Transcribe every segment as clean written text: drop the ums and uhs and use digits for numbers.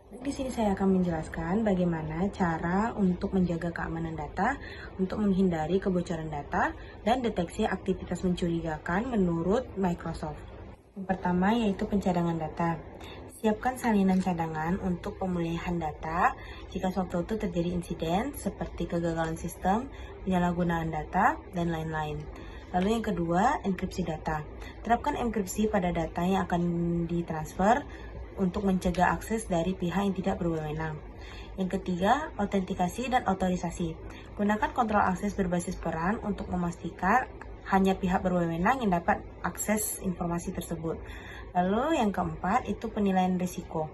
Di sini saya akan menjelaskan bagaimana cara untuk menjaga keamanan data untuk menghindari kebocoran data dan deteksi aktivitas mencurigakan menurut Microsoft. Yang pertama yaitu pencadangan data. Siapkan salinan cadangan untuk pemulihan data jika sewaktu-waktu terjadi insiden seperti kegagalan sistem, penyalahgunaan data, dan lain-lain. Lalu yang kedua, enkripsi data. Terapkan enkripsi pada data yang akan ditransfer untuk mencegah akses dari pihak yang tidak berwenang. Yang ketiga, autentikasi dan otorisasi. Gunakan kontrol akses berbasis peran untuk memastikan hanya pihak berwenang yang dapat akses informasi tersebut. Lalu yang keempat itu penilaian risiko.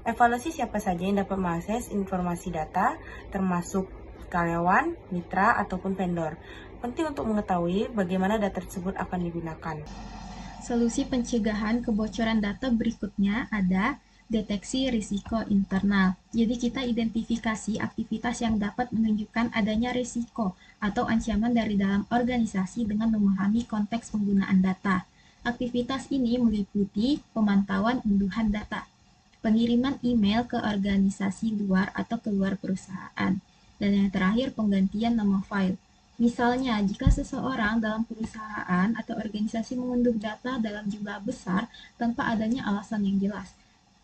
Evaluasi siapa saja yang dapat mengakses informasi data, termasuk karyawan, mitra, ataupun vendor. Penting untuk mengetahui bagaimana data tersebut akan digunakan. Solusi pencegahan kebocoran data berikutnya ada deteksi risiko internal. Jadi kita identifikasi aktivitas yang dapat menunjukkan adanya risiko atau ancaman dari dalam organisasi dengan memahami konteks penggunaan data. Aktivitas ini meliputi pemantauan unduhan data, pengiriman email ke organisasi luar atau keluar perusahaan, dan yang terakhir penggantian nama file. Misalnya, jika seseorang dalam perusahaan atau organisasi mengunduh data dalam jumlah besar tanpa adanya alasan yang jelas.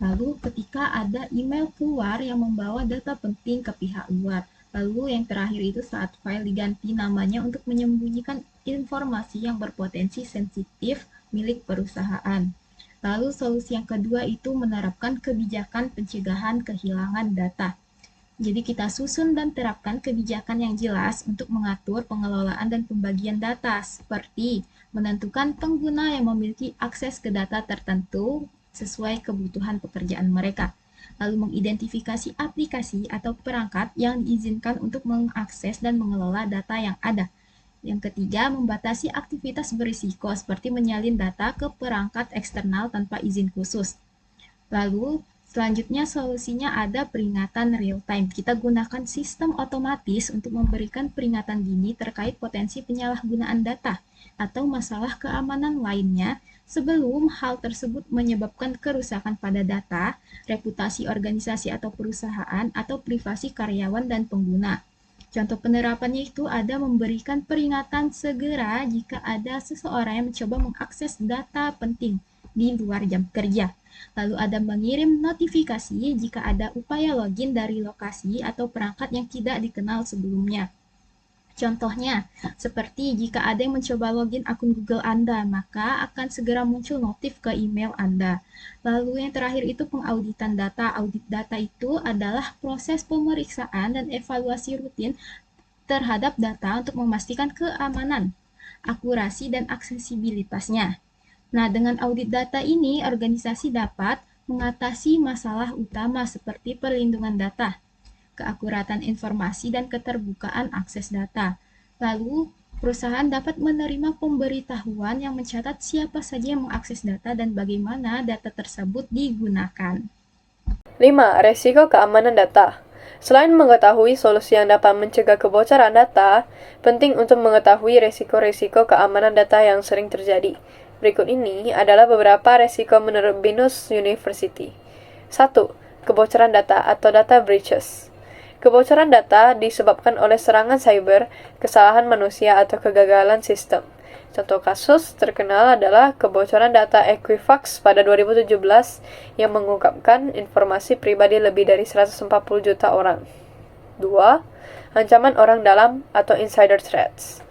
Lalu, ketika ada email keluar yang membawa data penting ke pihak luar. Lalu, yang terakhir itu saat file diganti namanya untuk menyembunyikan informasi yang berpotensi sensitif milik perusahaan. Lalu, solusi yang kedua itu menerapkan kebijakan pencegahan kehilangan data. Jadi kita susun dan terapkan kebijakan yang jelas untuk mengatur pengelolaan dan pembagian data, seperti menentukan pengguna yang memiliki akses ke data tertentu sesuai kebutuhan pekerjaan mereka, lalu mengidentifikasi aplikasi atau perangkat yang diizinkan untuk mengakses dan mengelola data yang ada. Yang ketiga, membatasi aktivitas berisiko seperti menyalin data ke perangkat eksternal tanpa izin khusus. Lalu, selanjutnya solusinya ada peringatan real time. Kita gunakan sistem otomatis untuk memberikan peringatan dini terkait potensi penyalahgunaan data atau masalah keamanan lainnya sebelum hal tersebut menyebabkan kerusakan pada data, reputasi organisasi atau perusahaan, atau privasi karyawan dan pengguna. Contoh penerapannya itu ada memberikan peringatan segera jika ada seseorang yang mencoba mengakses data penting di luar jam kerja. Lalu ada mengirim notifikasi jika ada upaya login dari lokasi atau perangkat yang tidak dikenal sebelumnya. Contohnya, seperti jika ada yang mencoba login akun Google Anda, maka akan segera muncul notif ke email Anda. Lalu yang terakhir itu pengauditan data. Audit data itu adalah proses pemeriksaan dan evaluasi rutin terhadap data untuk memastikan keamanan, akurasi, dan aksesibilitasnya. Nah, dengan audit data ini, organisasi dapat mengatasi masalah utama seperti perlindungan data, keakuratan informasi, dan keterbukaan akses data. Lalu, perusahaan dapat menerima pemberitahuan yang mencatat siapa saja yang mengakses data dan bagaimana data tersebut digunakan. 5. Resiko keamanan data. Selain mengetahui solusi yang dapat mencegah kebocoran data, penting untuk mengetahui resiko-resiko keamanan data yang sering terjadi. Berikut ini adalah beberapa resiko menurut Binus University. 1. Kebocoran data atau data breaches. Kebocoran data disebabkan oleh serangan cyber, kesalahan manusia, atau kegagalan sistem. Contoh kasus terkenal adalah kebocoran data Equifax pada 2017 yang mengungkapkan informasi pribadi lebih dari 140 juta orang. 2. Ancaman orang dalam atau insider threats.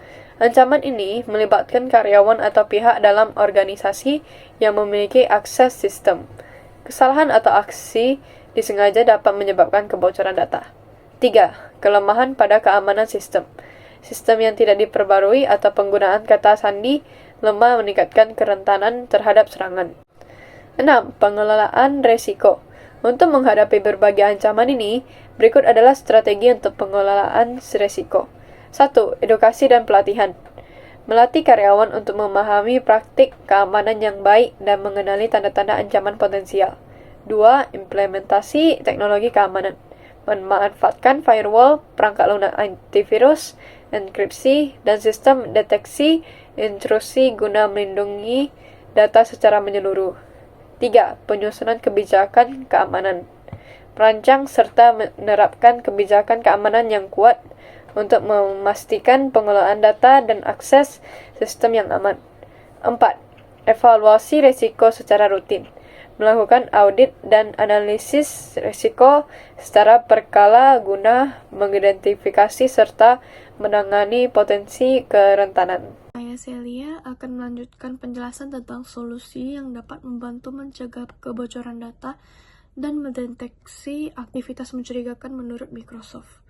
Ancaman ini melibatkan karyawan atau pihak dalam organisasi yang memiliki akses sistem. Kesalahan atau aksi disengaja dapat menyebabkan kebocoran data. 3. Kelemahan pada keamanan sistem. Sistem yang tidak diperbarui atau penggunaan kata sandi lemah meningkatkan kerentanan terhadap serangan. 6. Pengelolaan resiko. Untuk menghadapi berbagai ancaman ini, berikut adalah strategi untuk pengelolaan resiko. 1. Edukasi dan pelatihan. Melatih karyawan untuk memahami praktik keamanan yang baik dan mengenali tanda-tanda ancaman potensial. 2. Implementasi teknologi keamanan. Memanfaatkan firewall, perangkat lunak antivirus, enkripsi, dan sistem deteksi intrusi guna melindungi data secara menyeluruh. 3. Penyusunan kebijakan keamanan. merancang serta menerapkan kebijakan keamanan yang kuat untuk memastikan pengelolaan data dan akses sistem yang aman. 4. Evaluasi risiko secara rutin. Melakukan audit dan analisis risiko secara berkala guna mengidentifikasi serta menangani potensi kerentanan. Saya Celia akan melanjutkan penjelasan tentang solusi yang dapat membantu mencegah kebocoran data dan mendeteksi aktivitas mencurigakan menurut Microsoft.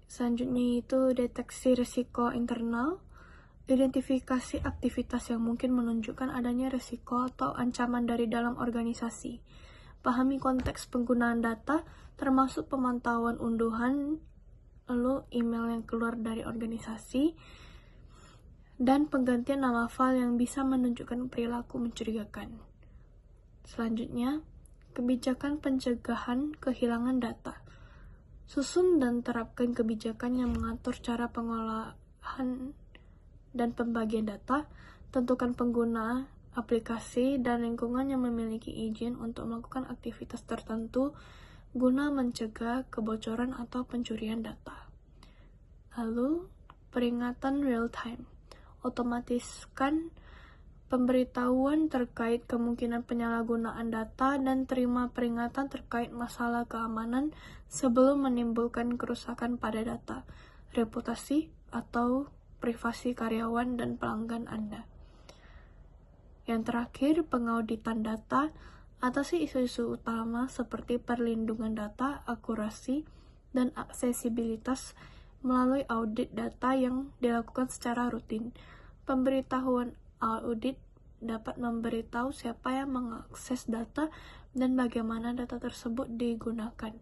Selanjutnya itu deteksi risiko internal. Identifikasi aktivitas yang mungkin menunjukkan adanya risiko atau ancaman dari dalam organisasi. Pahami konteks penggunaan data, termasuk pemantauan unduhan, lalu email yang keluar dari organisasi, dan penggantian nama file yang bisa menunjukkan perilaku mencurigakan. Selanjutnya, kebijakan pencegahan kehilangan data. Susun dan terapkan kebijakan yang mengatur cara pengolahan dan pembagian data. Tentukan pengguna, aplikasi, dan lingkungan yang memiliki izin untuk melakukan aktivitas tertentu guna mencegah kebocoran atau pencurian data. Lalu, peringatan real-time. Otomatiskan pemberitahuan terkait kemungkinan penyalahgunaan data dan terima peringatan terkait masalah keamanan sebelum menimbulkan kerusakan pada data, reputasi, atau privasi karyawan dan pelanggan Anda. Yang terakhir, pengauditan data. Atasi isu-isu utama seperti perlindungan data, akurasi, dan aksesibilitas melalui audit data yang dilakukan secara rutin. Pemberitahuan audit dapat memberitahu siapa yang mengakses data dan bagaimana data tersebut digunakan.